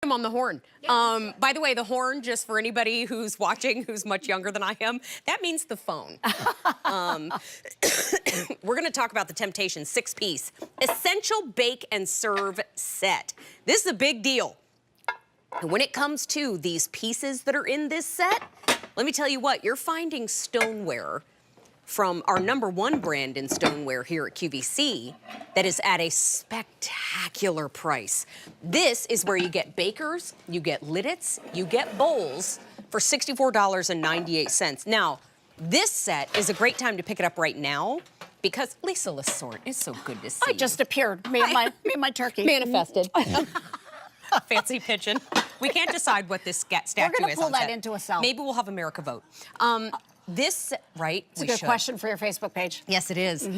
I'm on the horn. Yes. By the way, the horn, just for anybody who's watching who's much younger than I am, that means the phone. We're gonna talk about the Temp-tations 6-piece essential bake and serve set. This is a big deal. And when it comes to these pieces that are in this set, let me tell you what, you're finding stoneware from our #1 brand in stoneware here at QVC that is at a spectacular price. This is where you get bakers, you get liddits, you get bowls for $64.98. Now, this set is a great time to pick it up right now because Lisa LaSorte, it's so good to see I just appeared, me and my turkey. manifested. Fancy pigeon. We can't decide what this statue is. We're going to pull that set. into a cell. Maybe we'll have America vote. This, right? It's a good question for your Facebook page. Yes, it is.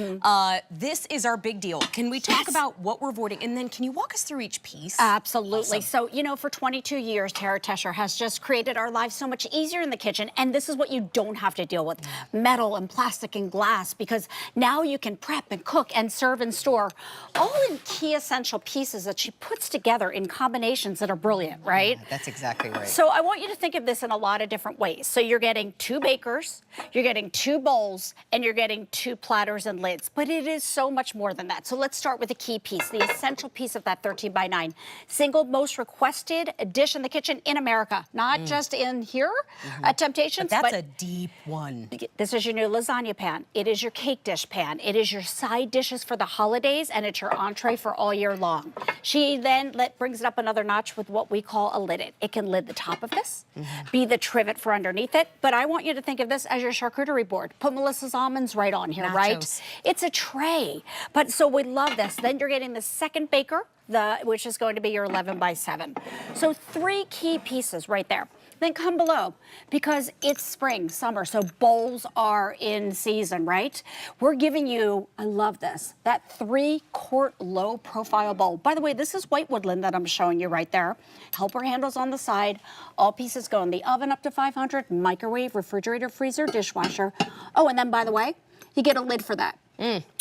This is our big deal. Can we talk about what we're avoiding? And then can you walk us through each piece? Absolutely. Awesome. So, you know, for 22 years, Tara Tesher has just created our lives so much easier in the kitchen. And this is what you don't have to deal with. Metal and plastic and glass, because now you can prep and cook and serve and store all in key essential pieces that she puts together in combinations that are brilliant, right? Yeah, that's exactly right. So I want you to think of this in a lot of different ways. So you're getting 2 bakers, you're getting 2 bowls, and you're getting 2 platters and lids. But it is so much more than that. So let's start with the key piece, the essential piece of that 13 by 9. Single most requested dish in the kitchen in America, not just in here at Temp-tations. But that's a deep one. This is your new lasagna pan. It is your cake dish pan. It is your side dishes for the holidays, and it's your entree for all year long. She then brings it up another notch with what we call a lid. It can lid the top of this, be the trivet for underneath it. But I want you to think of this as your charcuterie board. Put Melissa's almonds right on here, Nachos. right? It's a tray. But so we love this. Then you're getting the second baker, which is going to be your 11 by 7. So 3 key pieces right there. Then come below, because it's spring, summer, so bowls are in season, right? We're giving you, I love this, that 3-quart low profile bowl. By the way, this is white woodland that I'm showing you right there. Helper handles on the side. All pieces go in the oven up to 500, microwave, refrigerator, freezer, dishwasher. Oh, and then by the way, you get a lid for that.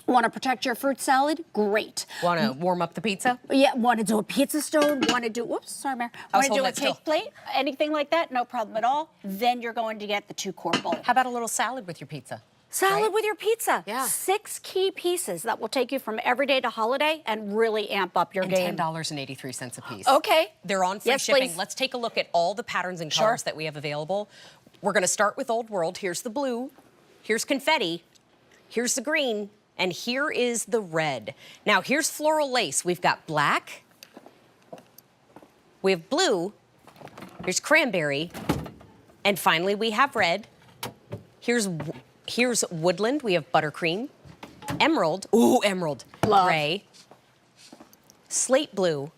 Want to protect your fruit salad? Great. Want to warm up the pizza? Yeah, want to do a pizza stone, want to do, whoops, sorry, Mary. Want to do a cake plate, anything like that, no problem at all. Then you're going to get the 2-quart bowl. How about a little salad with your pizza? Salad with your pizza. Yeah. 6 key pieces that will take you from everyday to holiday and really amp up your game. $10.83 a piece. Okay. They're on free shipping. Please. Let's take a look at all the patterns and colors that we have available. We're going to start with Old World. Here's the blue. Here's confetti. Here's the green. And here is the red. Now, here's floral lace. We've got black. We have blue. Here's cranberry. And finally, we have red. Here's woodland. We have buttercream. Emerald. Ooh, emerald. Love. Gray. Slate blue.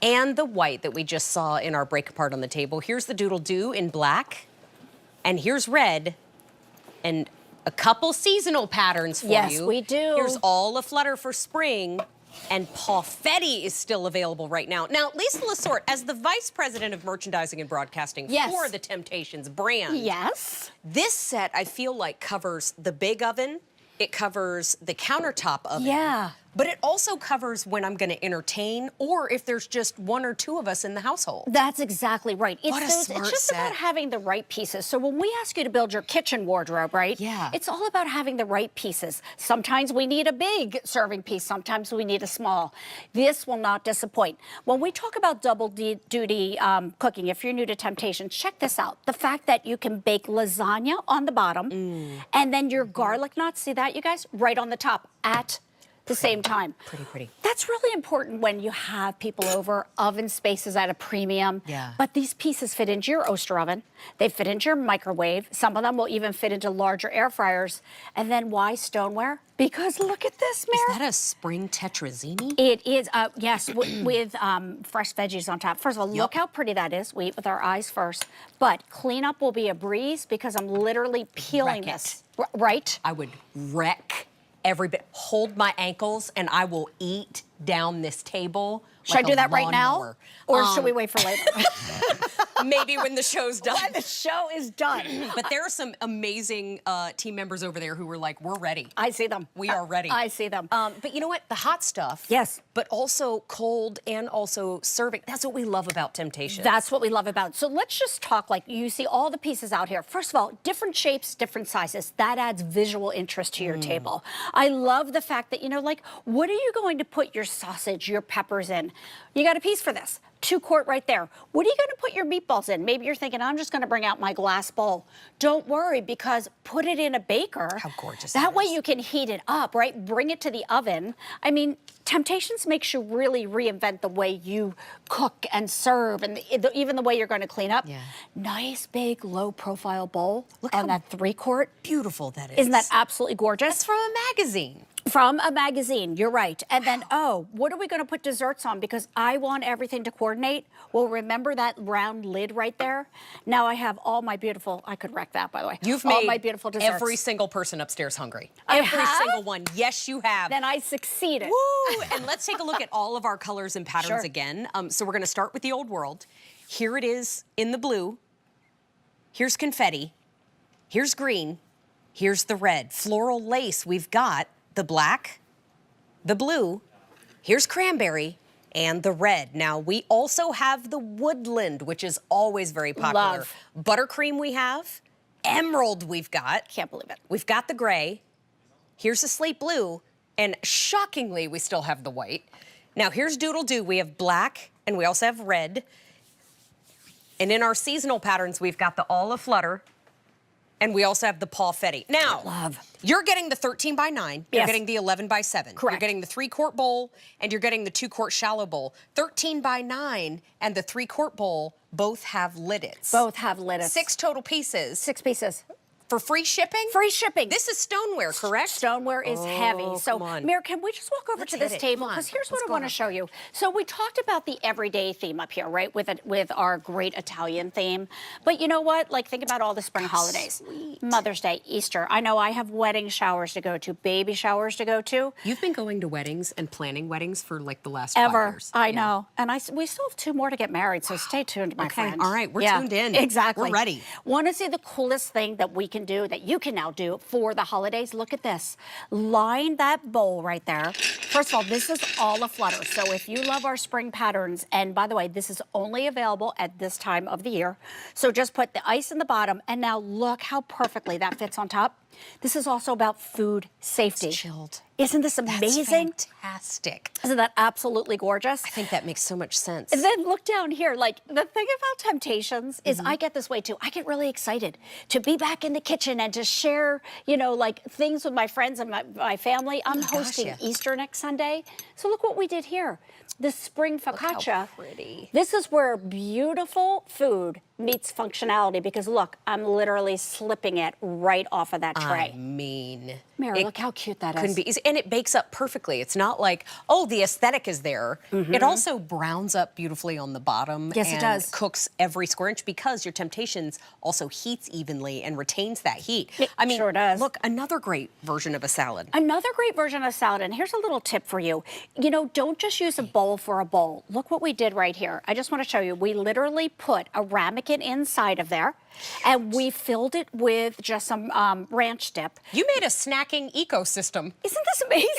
And the white that we just saw in our break apart on the table. Here's the doodle doo in black. And here's red. And a couple seasonal patterns for you. Yes, we do. Here's all aflutter for spring, and Pauffetti is still available right now. Now, Lisa LaSorte, as the Vice President of Merchandising and Broadcasting for the Temp-tations brand, this set, I feel like, covers the big oven, it covers the countertop oven. But it also covers when I'm going to entertain or if there's just 1 or 2 of us in the household. That's exactly right. It's just about having the right pieces. So when we ask you to build your kitchen wardrobe, right? Yeah. It's all about having the right pieces. Sometimes we need a big serving piece. Sometimes we need a small. This will not disappoint. When we talk about double duty cooking, if you're new to Temp-tations, check this out. The fact that you can bake lasagna on the bottom and then your garlic knots, see that, you guys? Right on the top at the same time. Pretty. That's really important when you have people over. Oven space is at a premium. But these pieces fit into your Oster oven. They fit into your microwave. Some of them will even fit into larger air fryers. And then why stoneware? Because look at this, Mary. Is that a spring tetrazzini? It is, yes, with fresh veggies on top. First of all, look how pretty that is. We eat with our eyes first. But cleanup will be a breeze because I'm literally peeling this. Right? I would wreck every bit. Hold my ankles and I will eat down this table Should I do that right now? lawnmower. Or should we wait for later? Maybe when the show's done. When the show is done. But there are some amazing team members over there who were like, we're ready. I see them. We are ready. I see them. But you know what? The hot stuff. Yes. But also cold and also serving. That's what we love about Temptations. That's what we love about it. So let's just talk, like, you see all the pieces out here. First of all, different shapes, different sizes. That adds visual interest to your table. I love the fact that, you know, like, what are you going to put your sausage, your peppers in? You got a piece for this. 2-quart right there. What are you going to put your meatballs in? Maybe you're thinking, I'm just going to bring out my glass bowl. Don't worry, because put it in a baker. How gorgeous that way is. you can heat it up, right? Bring it to the oven. I mean, Temptations makes you really reinvent the way you cook and serve, and even the way you're going to clean up. Yeah. Nice, big, low-profile bowl. Look on how that 3-quart. beautiful that is. Isn't that absolutely gorgeous? That's from a magazine. From a magazine, you're right. And then, oh, what are we going to put desserts on? Because I want everything to coordinate. Well, remember that round lid right there? Now I have all my beautiful, I could wreck that, by the way. You've all made my beautiful desserts. every single person upstairs hungry. I Every have? single one. Yes, you have. Then I succeeded. Woo! And let's take a look at all of our colors and patterns Sure. again. So we're going to start with the old world. Here it is in the blue. Here's confetti. Here's green. Here's the red. Floral lace. We've got the black, the blue. Here's cranberry. And the red. Now, we also have the woodland, which is always very popular. Love. Buttercream we have. Emerald we've got. Can't believe it. We've got the gray. Here's the slate blue. And shockingly, we still have the white. Now, here's Doodle Doo. We have black, and we also have red. And in our seasonal patterns, we've got the olive flutter, and we also have the Paw-Fetty. Now, Love. you're getting the 13 by 9. You're Yes. getting the 11 by 7. You're Correct. getting the 3-quart bowl, and you're getting the 2-quart shallow bowl. 13 by 9 and the 3-quart bowl both have liddits. Both have liddits. 6 total pieces. 6 pieces. For free shipping? Free shipping. This is stoneware, correct? Stoneware is heavy. So, come on. Mir, can we just walk over Let's to this hit it. table? Come on. Because here's what Let's I go want to on. show you. So we talked about the everyday theme up here, right? With our great Italian theme. But you know what? Like, think about all the spring holidays. sweet. Mother's Day, Easter. I know I have wedding showers to go to, baby showers to go to. You've been going to weddings and planning weddings for like the last 5 Ever. years. I Yeah. know. And we still have 2 more to get married, so stay tuned, my Okay, friend. all right, we're Yeah, tuned in. Exactly. We're ready. Want to see the coolest thing that we can do, that you can now do for the holidays? Look at this. Line that bowl right there. First of all, this is all a flutter. So if you love our spring patterns, and by the way, this is only available at this time of the year. So just put the ice in the bottom, and now look how perfectly that fits on top. This is also about food safety. It's chilled. Isn't this That's amazing? fantastic. Isn't that absolutely gorgeous? I think that makes so much sense. And then look down here. Like, the thing about Temptations is I get this way too. I get really excited to be back in the kitchen and to share, you know, like things with my friends and my family. I'm gosh, hosting yeah. Easter next Sunday. So look what we did here. The spring focaccia. how pretty. This is where beautiful food meets functionality, because look, I'm literally slipping it right off of that tray. I mean, Mary, it look how cute that is. couldn't be easy. And it bakes up perfectly. It's not like, oh, the aesthetic is there. It also browns up beautifully on the bottom. Yes, it and does. Cooks every square inch, because your Temptations also heats evenly and retains that heat. It I mean, sure does. look, another great version of a salad. Another great version of salad, and here's a little tip for you. You know, don't just use a bowl for a bowl. Look what we did right here. I just want to show you. We literally put a ramekin inside of there, and we filled it with just some ranch dip. You made a snacking ecosystem. Isn't this amazing?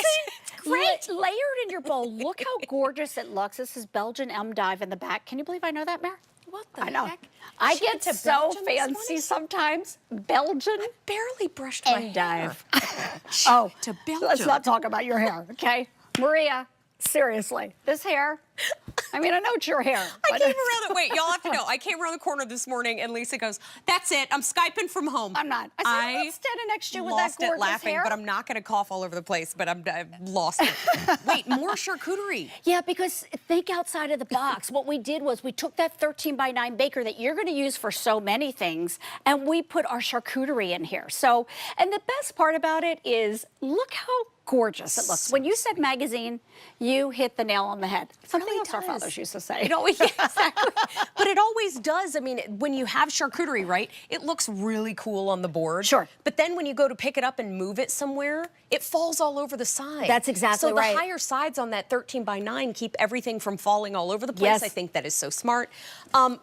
It's great. Layered in your bowl. Look how gorgeous it looks. This is Belgian endive in the back. Can you believe I know that, Mare? What the I know. heck? I She get went to so Belgium this fancy morning? sometimes. Belgian Barely brushed my endive. hair. Oh, to let's Belgium. not talk about your hair, okay? Maria, seriously, this hair, I mean, I know it's your hair. I but came it's- around the wait, y'all have to know. I came around the corner this morning and Lisa goes, "That's it. I'm Skyping from home." I'm not. I said, I'm not standing next to you with that lost it gorgeous laughing, hair. but I'm not going to cough all over the place. But I've lost it. Wait, more charcuterie. Yeah, because think outside of the box. What we did was we took that 13 by 9 baker that you're going to use for so many things, and we put our charcuterie in here. So, and the best part about it is, look how gorgeous it looks. When you said magazine, you hit the nail on the head. Something really else our does. fathers used to say. It always, yeah, exactly. But it always does. I mean, when you have charcuterie, right, it looks really cool on the board. Sure. But then when you go to pick it up and move it somewhere, it falls all over the side. That's exactly right. So the higher sides on that 13 by 9 keep everything from falling all over the place. Yes. I think that is so smart.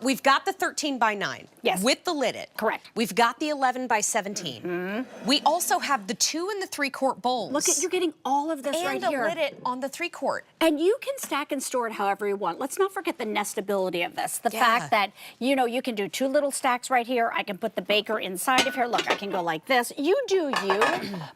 We've got the 13 by 9. Yes. With the lid it. Correct. We've got the 11 by 17. We also have the 2 and the 3-quart bowls. Look at, you're getting all of this and right the here. lid it on the 3-quart. And you can stack and store it however you want. Let's not forget the nestability of this. The Yeah. fact that, you know, you can do 2 little stacks right here. I can put the baker inside of here. Look, I can go like this. You do you.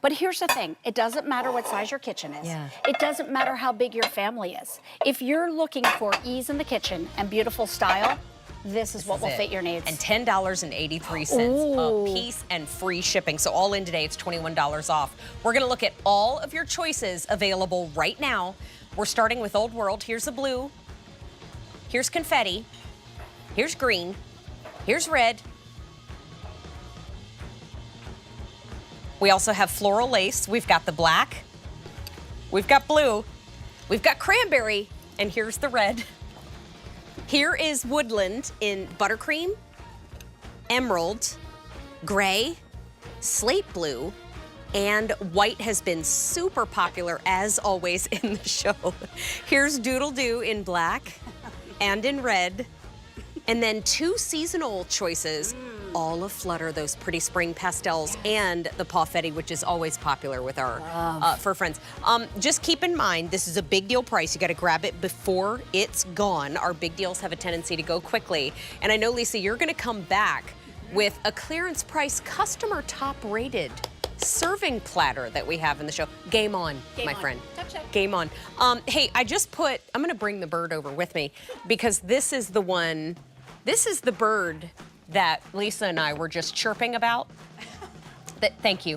But here's the thing. It doesn't matter what size your kitchen is. Yeah. It doesn't matter how big your family is. If you're looking for ease in the kitchen and beautiful style, this is what will fit your needs. And $10.83 a piece and free shipping. So all in today, it's $21 off. We're going to look at all of your choices available right now. We're starting with Old World. Here's the blue. Here's confetti. Here's green. Here's red. We also have floral lace. We've got the black. We've got blue. We've got cranberry. And here's the red. Here is woodland in buttercream, emerald, gray, slate blue, and white has been super popular, as always, in the show. Here's Doodle Doo in black and in red. And then 2 seasonal choices, olive flutter, those pretty spring pastels, and the Pauffetti, which is always popular with our fur friends. Just keep in mind, this is a big deal price. You got to grab it before it's gone. Our big deals have a tendency to go quickly. And I know, Lisa, you're going to come back with a clearance price, customer top rated serving platter that we have in the show. Game on, my friend. Game on. Hey, I'm going to bring the bird over with me because this is the one, this is the bird that Lisa and I were just chirping about. Thank you.